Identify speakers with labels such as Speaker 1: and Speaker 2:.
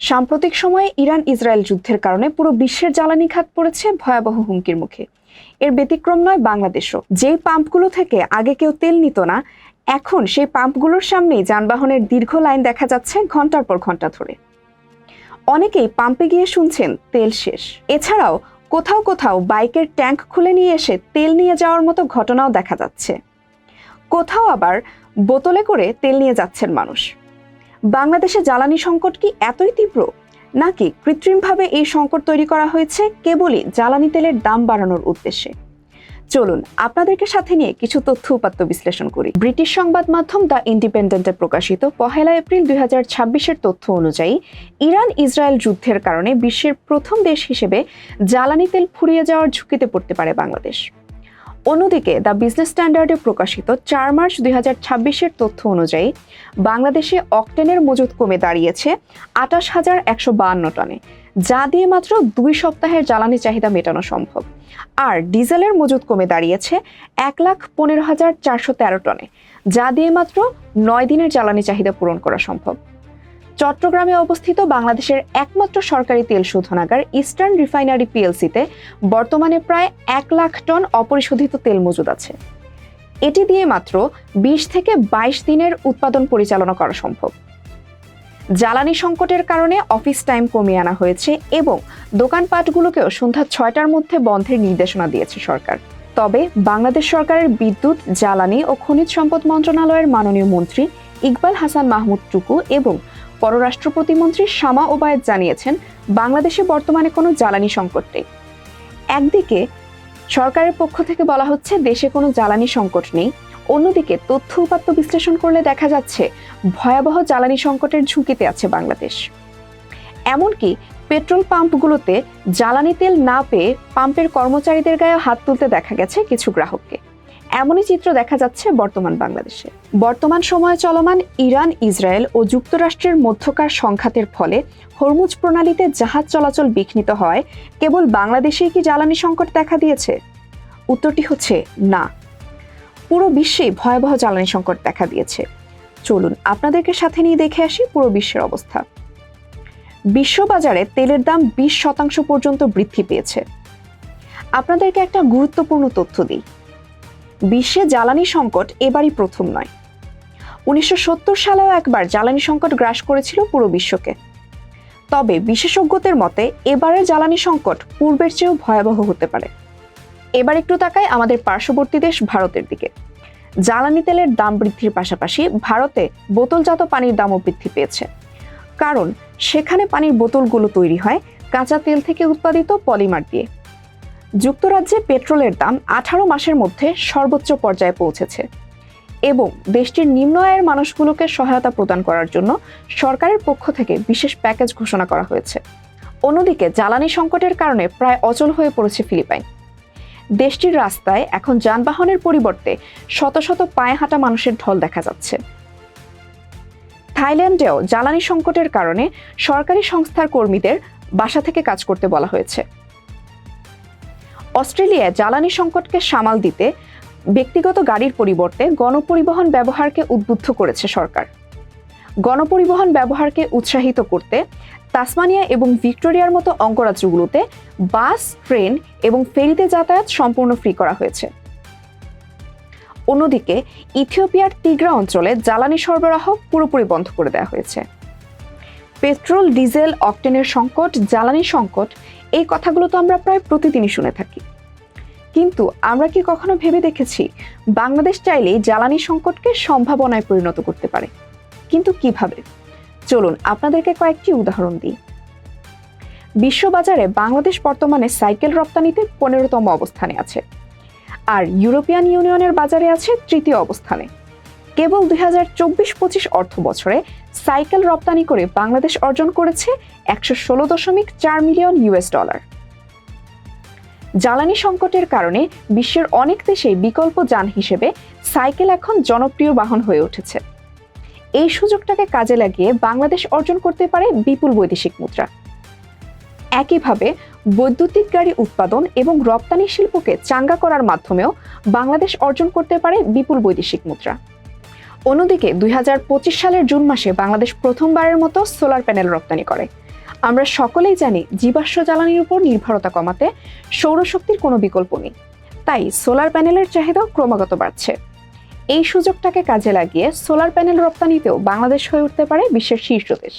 Speaker 1: সাম্প্রতিক সময়ে Iran Israel যুদ্ধের কারণে পুরো বিশ্বের জ্বালানি খাত পড়েছে ভয়াবহ হুমকির মুখে। এর ব্যতিক্রম নয় বাংলাদেশও। যেই পাম্পগুলো থেকে আগে কেউ তেল নিত না, এখন সেই পাম্পগুলোর সামনেই যানবাহনের দীর্ঘ লাইন দেখা যাচ্ছে ঘন্টার পর ঘন্টা ধরে। অনেকেই পাম্পে গিয়ে শুনছেন তেল শেষ। এছাড়াও কোথাও কোথাও বাইকের ট্যাঙ্ক খুলে নিয়ে এসে তেল নিয়ে যাওয়ার মতো ঘটনাও দেখা যাচ্ছে। কোথাও আবার বোতলে করে তেল নিয়ে যাচ্ছেন মানুষ। বাংলাদেশে জ্বালানি সংকট কি এতই তীব্র, নাকি কৃত্রিমভাবে এই সংকট তৈরি করা হয়েছে কেবলই জ্বালানি তেলের দাম বাড়ানোর উদ্দেশ্যে? চলুন আপনাদেরকে সাথে নিয়ে কিছু তথ্য উপাত্ত বিশ্লেষণ করি। ব্রিটিশ সংবাদ মাধ্যম দ্য ইন্ডিপেন্ডেন্টে প্রকাশিত 1 এপ্রিল 2026-এর তথ্য অনুযায়ী ইরান ইসরায়েল যুদ্ধের কারণে বিশ্বের প্রথম দেশ হিসেবে জ্বালানি তেল ফুরিয়ে যাওয়ার ঝুঁকিতে পড়তে পারে বাংলাদেশ। অন্যদিকে দ্য বিজনেস স্ট্যান্ডার্ডে প্রকাশিত 4 মার্চ 2026-এর তথ্য অনুযায়ী বাংলাদেশে অকটেনের মজুত কমে দাঁড়িয়েছে 28,152 টনে, যা দিয়ে মাত্র 2 সপ্তাহের জ্বালানি চাহিদা মেটানো সম্ভব। আর ডিজেলের মজুত কমে দাঁড়িয়েছে 1,15,413 টনে, যা দিয়ে মাত্র 9 দিনের জ্বালানি চাহিদা পূরণ করা সম্ভব। চট্টগ্রামে অবস্থিত বাংলাদেশের একমাত্র সরকারি তেল শোধনাগার ইস্টার্ন রিফাইনারি পিএলসিতে বর্তমানে প্রায় 1 লাখ টন অপরিশোধিত তেল মজুদ আছে। এটি দিয়ে মাত্র 20 থেকে 22 দিনের উৎপাদন পরিচালনা করা সম্ভব। জ্বালানি সংকটের কারণে অফিস টাইম কমিয়ে আনা হয়েছে এবং দোকানপাটগুলোকেও সন্ধ্যা 6টার মধ্যে বন্ধের নির্দেশনা দিয়েছে সরকার। তবে বাংলাদেশ সরকারের বিদ্যুৎ, জ্বালানি ও খনিজ সম্পদ মন্ত্রণালয়ের মাননীয় মন্ত্রী ইকবাল হাসান মাহমুদ টুকু এবং পররাষ্ট্র প্রতিমন্ত্রী শামা ওবায়েদ জানিয়েছেন, বাংলাদেশে বর্তমানে কোনো জ্বালানি সংকট নেই। একদিকে সরকারের পক্ষ থেকে বলা হচ্ছে দেশে কোনো জ্বালানি সংকট নেই, অন্যদিকে তথ্য উপাত্ত বিশ্লেষণ করলে দেখা যাচ্ছে ভয়াবহ জ্বালানি সংকটের ঝুঁকিতে আছে বাংলাদেশ। এমনকি পেট্রোল পাম্পগুলোতে জ্বালানি তেল না পেয়ে পাম্পের কর্মচারীদের গায়ে হাত তুলতে দেখা গেছে কিছু গ্রাহককে। এমনই চিত্র দেখা যাচ্ছে বর্তমান বাংলাদেশে। বর্তমান সময়ে চলমান ইরান ইসরায়েল ও যুক্তরাষ্ট্রের মধ্যকার সংঘাতের ফলে হরমুজ প্রণালীতে জাহাজ চলাচল বিঘ্নিত হয় কেবল বাংলাদেশেই কি জ্বালানি সংকট দেখা দিয়েছে? উত্তরটি হচ্ছে না, পুরো বিশ্বেই ভয়াবহ জ্বালানি সংকট দেখা দিয়েছে। চলুন আপনাদেরকে সাথে নিয়ে দেখে আসি পুরো বিশ্বের অবস্থা। বিশ্ববাজারে তেলের দাম 20% পর্যন্ত বৃদ্ধি পেয়েছে। আপনাদেরকে একটা গুরুত্বপূর্ণ তথ্য দিই, বিশ্বে জ্বালানি সংকট এবারই প্রথম নয়। 1970 সালেও একবার জ্বালানি সংকট গ্রাস করেছিল পুরো বিশ্বকে। তবে বিশেষজ্ঞদের মতে এবারের জ্বালানি সংকট পূর্বের চেয়েও ভয়াবহ হতে পারে। এবার একটু তাকাই আমাদের পার্শ্ববর্তী দেশ ভারতের দিকে। জ্বালানি তেলের দাম বৃদ্ধির পাশাপাশি ভারতে বোতলজাত পানির দামও বৃদ্ধি পেয়েছে, কারণ সেখানে পানির বোতলগুলো তৈরি হয় কাঁচা তেল থেকে উৎপাদিত পলিমার দিয়ে। যুক্তরাজ্যে পেট্রোলের দাম 18 মাসের মধ্যে সর্বোচ্চ পর্যায়ে পৌঁছেছে এবং দেশটির নিম্ন আয়ের মানুষগুলোকে সহায়তা প্রদান করার জন্য সরকারের পক্ষ থেকে বিশেষ প্যাকেজ ঘোষণা করা হয়েছে। অন্যদিকে জ্বালানি সংকটের কারণে প্রায় অচল হয়ে পড়েছে ফিলিপাইন। দেশটির রাস্তায় এখন যানবাহনের পরিবর্তে শত শত পায়ে হাঁটা মানুষের ঢল দেখা যাচ্ছে। থাইল্যান্ডেও জ্বালানি সংকটের কারণে সরকারি সংস্থার কর্মীদের বাসা থেকে কাজ করতে বলা হয়েছে। অস্ট্রেলিয়ায় জ্বালানি সংকটকে সামাল দিতে ব্যক্তিগত গাড়ির পরিবর্তে গণপরিবহন ব্যবহারকে উদ্বুদ্ধ করেছে সরকার। গণপরিবহন ব্যবহারকে উৎসাহিত করতে তাসমানিয়া এবং ভিক্টোরিয়ার মতো অঙ্গরাজ্যগুলোতে বাস, ট্রেন এবং ফেরিতে যাতায়াত সম্পূর্ণ ফ্রি করা হয়েছে। অন্যদিকে ইথিওপিয়ার তিগ্রা অঞ্চলে জ্বালানি সরবরাহ পুরোপুরি বন্ধ করে দেওয়া হয়েছে। পেট্রোল, ডিজেল, অকটেনের সংকট, জ্বালানি সংকট, এই কথাগুলো তো আমরা প্রায় প্রতিদিনই শুনে থাকি, কিন্তু আমরা কি কখনো ভেবে দেখেছি বাংলাদেশ চাইলেই জ্বালানি সংকটকে সম্ভাবনায় পরিণত করতে পারে? কিন্তু কিভাবে? চলুন আপনাদেরকে কয়েকটি উদাহরণ দিই। বিশ্ববাজারে বাংলাদেশ বর্তমানে সাইকেল রপ্তানিতে 15তম অবস্থানে আছে, আর ইউরোপিয়ান ইউনিয়নের বাজারে আছে 3য় অবস্থানে। কেবল 2024-25 অর্থ বছরে সাইকেল রপ্তানি করে বাংলাদেশ অর্জন করেছে $116.4 মিলিয়ন। জ্বালানি সংকটের কারণে বিশ্বের অনেক দেশেই বিকল্প যান হিসেবে সাইকেল এখন জনপ্রিয় বাহন হয়ে উঠেছে। এই সুযোগটাকে কাজে লাগিয়ে বাংলাদেশ অর্জন করতে পারে বিপুল বৈদেশিক মুদ্রা। একইভাবে বৈদ্যুতিক গাড়ি উৎপাদন এবং রপ্তানি শিল্পকে চাঙ্গা করার মাধ্যমেও বাংলাদেশ অর্জন করতে পারে বিপুল বৈদেশিক মুদ্রা। অন্যদিকে 2025 সালের জুন মাসে বাংলাদেশ প্রথমবারের মতো সোলার প্যানেল রপ্তানি করে, আমরা সকলেই জানি জীবাশ্ম জ্বালানির উপর নির্ভরতা কমাতে সৌরশক্তির কোনো বিকল্প নেই, তাই সোলার প্যানেলের চাহিদাও ক্রমাগত বাড়ছে। এই সুযোগটাকে কাজে লাগিয়ে সোলার প্যানেল রপ্তানিতেও বাংলাদেশ হয়ে উঠতে পারে বিশ্বের শীর্ষ দেশ।